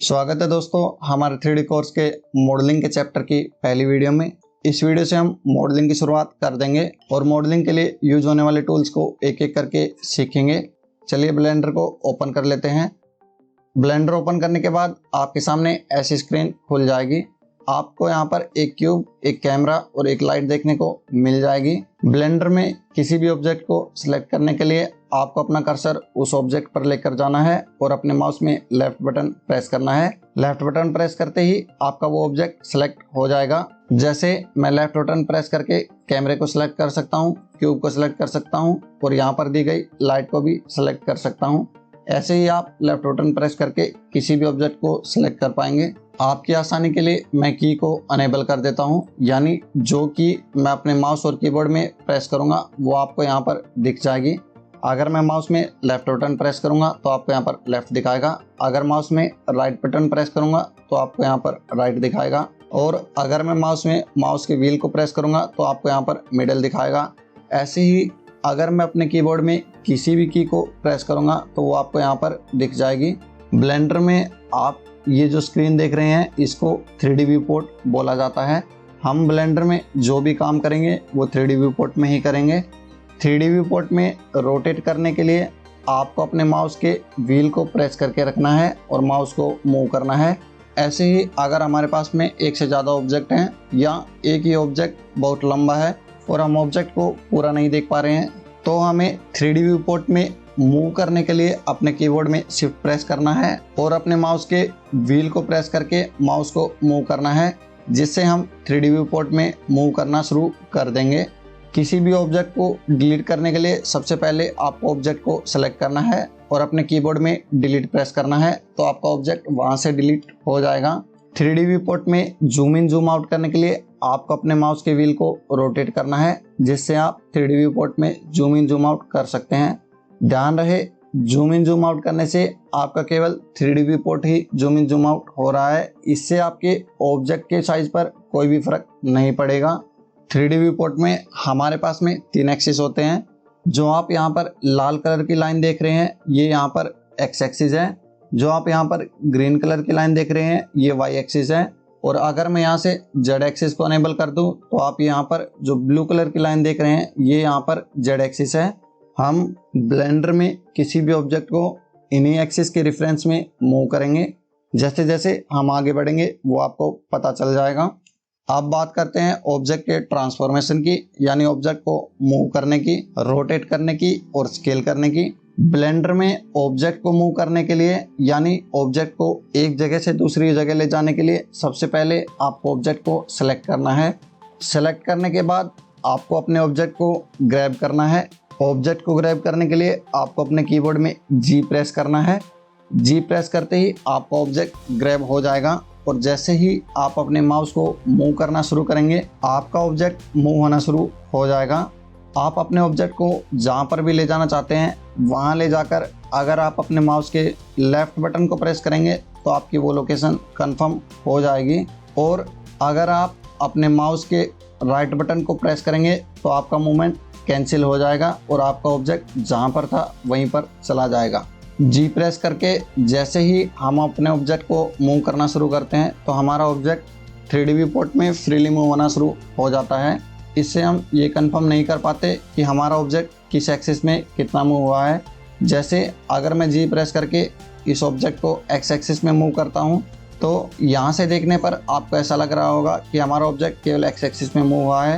स्वागत है दोस्तों हमारे 3D कोर्स के मॉडलिंग के चैप्टर की पहली वीडियो में। इस वीडियो से हम मॉडलिंग की शुरुआत कर देंगे और मॉडलिंग के लिए यूज होने वाले टूल्स को एक एक करके सीखेंगे। चलिए ब्लेंडर को ओपन कर लेते हैं। ब्लेंडर ओपन करने के बाद आपके सामने ऐसी स्क्रीन खुल जाएगी। आपको यहाँ पर एक क्यूब, एक कैमरा और एक लाइट देखने को मिल जाएगी। ब्लेंडर में किसी भी ऑब्जेक्ट को सिलेक्ट करने के लिए आपको अपना कर्सर उस ऑब्जेक्ट पर लेकर जाना है और अपने माउस में लेफ्ट बटन प्रेस करना है। लेफ्ट बटन प्रेस करते ही आपका वो ऑब्जेक्ट सिलेक्ट हो जाएगा। जैसे मैं लेफ्ट बटन प्रेस करके कैमरे को सिलेक्ट कर सकता हूँ, क्यूब को सिलेक्ट कर सकता हूँ और यहाँ पर दी गई लाइट को भी सिलेक्ट कर सकता हूँ। ऐसे ही आप लेफ्ट बटन प्रेस करके किसी भी ऑब्जेक्ट को सिलेक्ट कर पाएंगे। आपकी आसानी के लिए मैं की को अनेबल कर देता हूं, यानी जो की मैं अपने माउस और कीबोर्ड में प्रेस करूंगा वो आपको यहां पर दिख जाएगी। अगर मैं माउस में लेफ्ट बटन प्रेस करूंगा तो आपको यहां पर लेफ्ट दिखाएगा। अगर माउस में राइट बटन प्रेस करूंगा तो आपको यहां पर राइट दिखाएगा। और अगर मैं माउस के व्हील को प्रेस करूंगा तो आपको यहां पर मिडल दिखाएगा। ऐसे ही अगर मैं अपने कीबोर्ड में किसी भी की को प्रेस करूंगा तो वो आपको यहाँ पर दिख जाएगी। ब्लेंडर में आप ये जो स्क्रीन देख रहे हैं इसको 3D व्यू पोर्ट बोला जाता है। हम ब्लेंडर में जो भी काम करेंगे वो 3D व्यू पोर्ट में ही करेंगे। 3D व्यू पोर्ट में रोटेट करने के लिए आपको अपने माउस के व्हील को प्रेस करके रखना है और माउस को मूव करना है। ऐसे ही अगर हमारे पास में एक से ज़्यादा ऑब्जेक्ट हैं या एक ही ऑब्जेक्ट बहुत लंबा है और हम ऑब्जेक्ट को पूरा नहीं देख पा रहे हैं तो हमें 3D व्यू पोर्ट में मूव करने के लिए अपने कीबोर्ड में शिफ्ट प्रेस करना है और अपने माउस के व्हील को प्रेस करके माउस को मूव करना है, जिससे हम 3D व्यू पोर्ट में मूव करना शुरू कर देंगे। किसी भी ऑब्जेक्ट को डिलीट करने के लिए सबसे पहले आपको ऑब्जेक्ट को सेलेक्ट करना है और अपने कीबोर्ड में डिलीट प्रेस करना है तो आपका ऑब्जेक्ट वहां से डिलीट हो जाएगा। 3D व्यू पोर्ट में जूम इन जूम आउट करने के लिए आपको अपने माउस के व्हील को रोटेट करना है, जिससे आप 3D व्यू पोर्ट में जूम इन जूम आउट कर सकते हैं। ध्यान रहे, जूम इन जूम आउट करने से आपका केवल 3D view port he zoom in zoom out हो रहा है, इससे आपके ऑब्जेक्ट के साइज पर कोई भी फर्क नहीं पड़ेगा। 3D व्यू पोर्ट में हमारे पास में 3 एक्सिस होते हैं। जो आप यहाँ पर लाल कलर की लाइन देख रहे हैं ये यहाँ पर एक्स एक्सिस है। जो आप यहाँ पर ग्रीन कलर की लाइन देख रहे हैं ये वाई एक्सिस है। और अगर मैं यहाँ से जेड एक्सिस को अनेबल कर दूं तो आप यहाँ पर जो ब्लू कलर की लाइन देख रहे हैं ये यहाँ पर जेड एक्सिस है। हम ब्लेंडर में किसी भी ऑब्जेक्ट को इन्हीं एक्सिस के रेफरेंस में मूव करेंगे। जैसे जैसे हम आगे बढ़ेंगे वो आपको पता चल जाएगा। अब बात करते हैं ऑब्जेक्ट के ट्रांसफॉर्मेशन की, यानी ऑब्जेक्ट को मूव करने की, रोटेट करने की और स्केल करने की। ब्लेंडर में ऑब्जेक्ट को मूव करने के लिए यानी ऑब्जेक्ट को एक जगह से दूसरी जगह ले जाने के लिए सबसे पहले आपको ऑब्जेक्ट को सेलेक्ट करना है। सेलेक्ट करने के बाद आपको अपने ऑब्जेक्ट को ग्रैब करना है। ऑब्जेक्ट को ग्रैब करने के लिए आपको अपने कीबोर्ड में जी प्रेस करना है। जी प्रेस करते ही आपका ऑब्जेक्ट ग्रैब हो जाएगा और जैसे ही आप अपने माउस को मूव करना शुरू करेंगे आपका ऑब्जेक्ट मूव होना शुरू हो जाएगा। आप अपने ऑब्जेक्ट को जहाँ पर भी ले जाना चाहते हैं वहाँ ले जाकर अगर आप अपने माउस के लेफ्ट बटन को प्रेस करेंगे तो आपकी वो लोकेशन कंफर्म हो जाएगी। और अगर आप अपने माउस के राइट बटन को प्रेस करेंगे तो आपका मूवमेंट कैंसिल हो जाएगा और आपका ऑब्जेक्ट जहाँ पर था वहीं पर चला जाएगा। जी प्रेस करके जैसे ही हम अपने ऑब्जेक्ट को मूव करना शुरू करते हैं तो हमारा ऑब्जेक्ट 3D व्यू पोर्ट में फ्रीली मूव होना शुरू हो जाता है। इससे हम ये कंफर्म नहीं कर पाते कि हमारा ऑब्जेक्ट किस एक्सिस में कितना मूव हुआ है। जैसे अगर मैं जी प्रेस करके इस ऑब्जेक्ट को एक्स एक्सिस में मूव करता हूँ तो यहाँ से देखने पर आपको ऐसा लग रहा होगा कि हमारा ऑब्जेक्ट केवल एक्स एक्सिस में मूव हुआ है,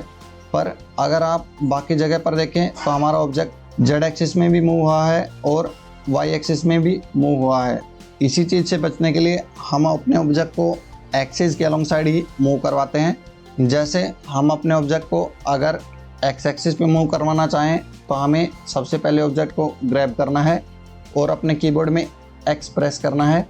पर अगर आप बाकी जगह पर देखें तो हमारा ऑब्जेक्ट जेड एक्सिस में भी मूव हुआ है और वाई एक्सिस में भी मूव हुआ है। इसी चीज़ से बचने के लिए हम अपने ऑब्जेक्ट को एक्सिस के अलोंग साइड ही मूव करवाते हैं। जैसे हम अपने ऑब्जेक्ट को अगर एक्स एक्सिस पे मूव करवाना चाहें तो हमें सबसे पहले ऑब्जेक्ट को ग्रैब करना है और अपने कीबोर्ड में एक्स प्रेस करना है।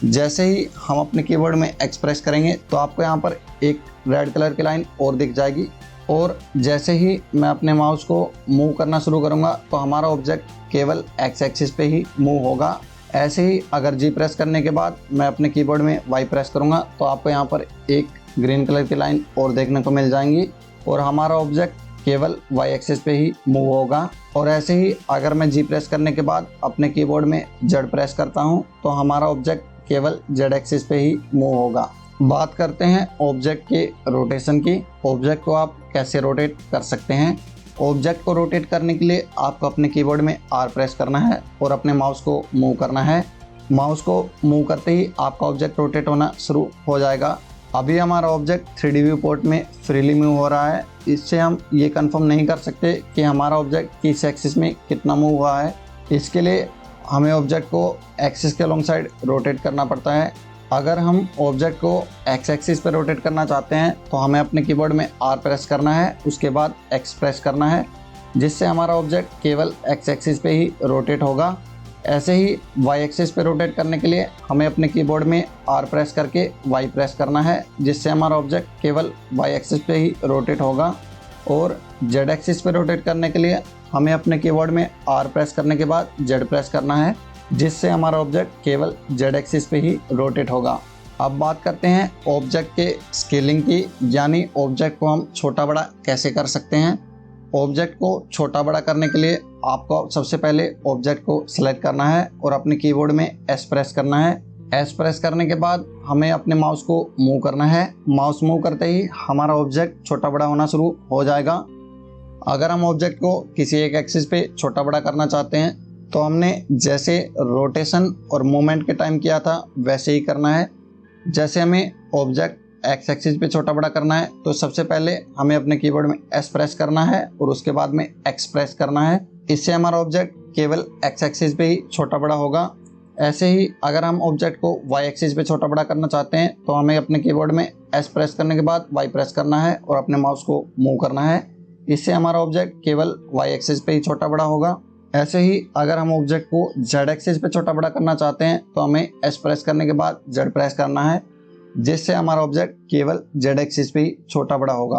जैसे ही हम अपने कीबोर्ड में एक्स प्रेस करेंगे तो आपको यहाँ पर एक रेड कलर की लाइन और दिख जाएगी और जैसे ही मैं अपने माउस को मूव करना शुरू करूँगा तो हमारा ऑब्जेक्ट केवल एक्स एक्सिस पे ही मूव होगा। ऐसे ही अगर जी प्रेस करने के बाद मैं अपने कीबोर्ड में वाई प्रेस करूँगा तो आपको यहाँ पर एक ग्रीन कलर की लाइन और देखने को मिल जाएंगी और हमारा ऑब्जेक्ट केवल वाई एक्सिस पे ही मूव होगा। और ऐसे ही अगर मैं जी प्रेस करने के बाद अपने कीबोर्ड में जेड प्रेस करता हूँ तो हमारा ऑब्जेक्ट केवल जेड एक्सिस पे ही मूव होगा। बात करते हैं ऑब्जेक्ट के रोटेशन की। ऑब्जेक्ट को आप कैसे रोटेट कर सकते हैं। ऑब्जेक्ट को रोटेट करने के लिए आपको अपने कीबोर्ड में R प्रेस करना है और अपने माउस को मूव करना है। माउस को मूव करते ही आपका ऑब्जेक्ट रोटेट होना शुरू हो जाएगा। अभी हमारा ऑब्जेक्ट 3D व्यू पोर्ट में फ्रीली मूव हो रहा है। इससे हम ये कंफर्म नहीं कर सकते कि हमारा ऑब्जेक्ट किस एक्सिस में कितना मूव हुआ है। इसके लिए हमें ऑब्जेक्ट को एक्सिस के अलोंग साइड रोटेट करना पड़ता है। अगर हम ऑब्जेक्ट को एक्स एक्सिस पे रोटेट करना चाहते हैं तो हमें अपने कीबोर्ड में R प्रेस करना है, उसके बाद X प्रेस करना है, जिससे हमारा ऑब्जेक्ट केवल एक्स एक्सिस पे ही रोटेट होगा। ऐसे ही Y एक्सिस पे रोटेट करने के लिए हमें अपने कीबोर्ड में R प्रेस करके Y प्रेस करना है, जिससे हमारा ऑब्जेक्ट केवल Y एक्सिस पे ही रोटेट होगा। और Z एक्सिस पे रोटेट करने के लिए हमें अपने कीबोर्ड में R प्रेस करने के बाद Z प्रेस करना है, जिससे हमारा ऑब्जेक्ट केवल Z एक्सिस पे ही रोटेट होगा। अब बात करते हैं ऑब्जेक्ट के स्केलिंग की, यानी ऑब्जेक्ट को हम छोटा बड़ा कैसे कर सकते हैं। ऑब्जेक्ट को छोटा बड़ा करने के लिए आपको सबसे पहले ऑब्जेक्ट को सिलेक्ट करना है और अपने कीबोर्ड में S प्रेस करना है। S प्रेस करने के बाद हमें अपने माउस को मूव करना है। माउस मूव करते ही हमारा ऑब्जेक्ट छोटा बड़ा होना शुरू हो जाएगा। अगर हम ऑब्जेक्ट को किसी एक एक्सिस पे छोटा बड़ा करना चाहते हैं तो हमने जैसे रोटेशन और मूवमेंट के टाइम किया था वैसे ही करना है। जैसे हमें ऑब्जेक्ट एक्स एक्सिस पे छोटा बड़ा करना है तो सबसे पहले हमें अपने कीबोर्ड में S प्रेस करना है और उसके बाद में X प्रेस करना है। इससे हमारा ऑब्जेक्ट केवल एक्स एक्सिस पे ही छोटा बड़ा होगा। ऐसे ही अगर हम ऑब्जेक्ट को Y एक्सिस पे छोटा बड़ा करना चाहते हैं तो हमें अपने कीबोर्ड में S प्रेस करने के बाद Y प्रेस करना है और अपने माउस को मूव करना है। इससे हमारा ऑब्जेक्ट केवल Y एक्सिस पे ही छोटा बड़ा होगा। ऐसे ही अगर हम ऑब्जेक्ट को Z एक्सिस पे छोटा बड़ा करना चाहते हैं तो हमें S प्रेस करने के बाद Z प्रेस करना है, जिससे हमारा ऑब्जेक्ट केवल Z एक्सिस पे ही छोटा बड़ा होगा।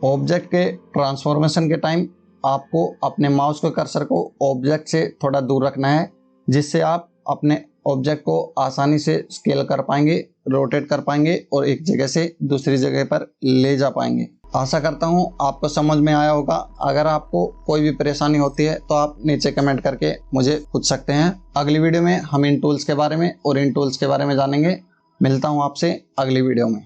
ऑब्जेक्ट के ट्रांसफॉर्मेशन के टाइम आपको अपने माउस के कर्सर को ऑब्जेक्ट से थोड़ा दूर रखना है, जिससे आप अपने ऑब्जेक्ट को आसानी से स्केल कर पाएंगे, रोटेट कर पाएंगे और एक जगह से दूसरी जगह पर ले जा पाएंगे। आशा करता हूँ आपको समझ में आया होगा। अगर आपको कोई भी परेशानी होती है तो आप नीचे कमेंट करके मुझे पूछ सकते हैं। अगली वीडियो में हम इन टूल्स के बारे में और इन टूल्स के बारे में जानेंगे। मिलता हूँ आपसे अगली वीडियो में।